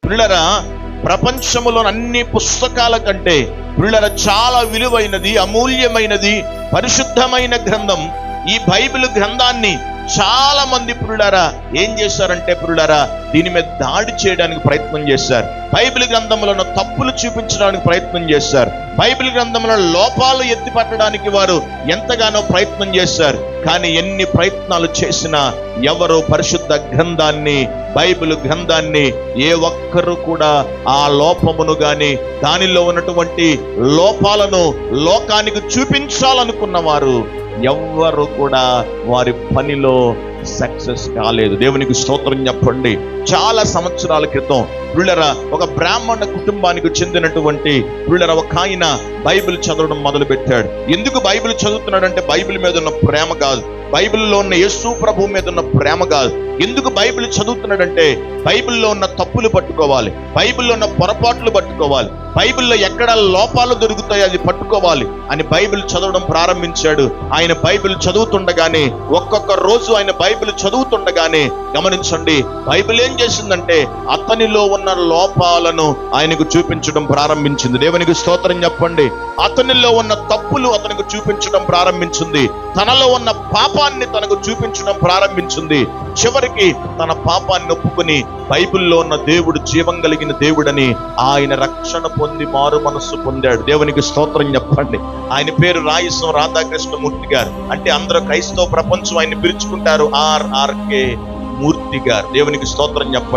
పిల్లరా, ప్రపంచములోని అన్ని పుస్తకాల కంటే పిల్లరా చాలా విలువైనది, అమూల్యమైనది, పరిశుద్ధమైన గ్రంథం ఈ బైబిల్ గ్రంథాన్ని చాలా మంది పిల్లరా ఏం చేశారంటే పిల్లరా దీని మీద దాడి చేయడానికి ప్రయత్నం చేశారు. బైబిల్ గ్రంథంలో ఉన్న తప్పులు చూపించడానికి ప్రయత్నం చేశారు. బైబిల్ గ్రంథంలో లోపాలు ఎత్తి పట్టడానికి వారు ఎంతగానో ప్రయత్నం చేశారు. కానీ ఎన్ని ప్రయత్నాలు చేసినా ఎవరు పరిశుద్ధ గ్రంథాన్ని, బైబిల్ గ్రంథాన్ని ఏ ఒక్కరు కూడా ఆ లోపమును గాని దానిలో ఉన్నటువంటి లోపాలను లోకానికి చూపించాలనుకున్న వారు ఎవ్వరు కూడా వారి పనిలో సక్సెస్ కాలేదు. దేవునికి స్తోత్రం చెప్పండి. చాలా సంవత్సరాల క్రితం పిల్లరా ఒక బ్రాహ్మణ కుటుంబానికి చెందినటువంటి పిల్లరా ఒక ఆయన బైబిల్ చదవడం మొదలు పెట్టాడు. ఎందుకు బైబిల్ చదువుతున్నాడంటే బైబిల్ మీద ఉన్న ప్రేమ కాదు, బైబిల్లో ఉన్న యేసు ప్రభు మీద ఉన్న ప్రేమ కాదు. ఎందుకు బైబిల్ చదువుతున్నాడంటే బైబిల్లో ఉన్న తప్పులు పట్టుకోవాలి, బైబిల్లో ఉన్న పొరపాట్లు పట్టుకోవాలి, బైబిల్లో ఎక్కడ లోపాలు దొరుకుతాయో అది పట్టుకోవాలి అని బైబిల్ చదవడం ప్రారంభించాడు. ఆయన బైబిల్ చదువుతుండగానే ఒక్కొక్క రోజు ఆయన బైబిల్ చదువుతుండగానే గమనించండి, బైబిల్ ఏం చేసిందంటే అతనిలో ఉన్న లోపాలను ఆయనకు చూపించడం ప్రారంభించింది. దేవునికి స్తోత్రం చెప్పండి. అతనిలో ఉన్న తప్పులు అతనికి చూపించడం ప్రారంభించింది. తనలో ఉన్న పాపాన్ని తనకు చూపించడం ప్రారంభించింది. చివరికి తన పాపాన్ని ఒప్పుకొని బైబిల్లో ఉన్న దేవుడు జీవం కలిగిన దేవుడని ఆయన రక్షణ పొంది మారు మనస్సు పొందాడు. దేవునికి స్తోత్రం చెప్పండి. ఆయన పేరు రాయసం రాధాకృష్ణమూర్తి గారు. అంటే అందరూ క్రైస్తవ ప్రపంచం ఆయన పిలుచుకుంటారు ఆర్ఆర్కే మూర్తి గారు. దేవునికి స్తోత్రం చెప్పండి.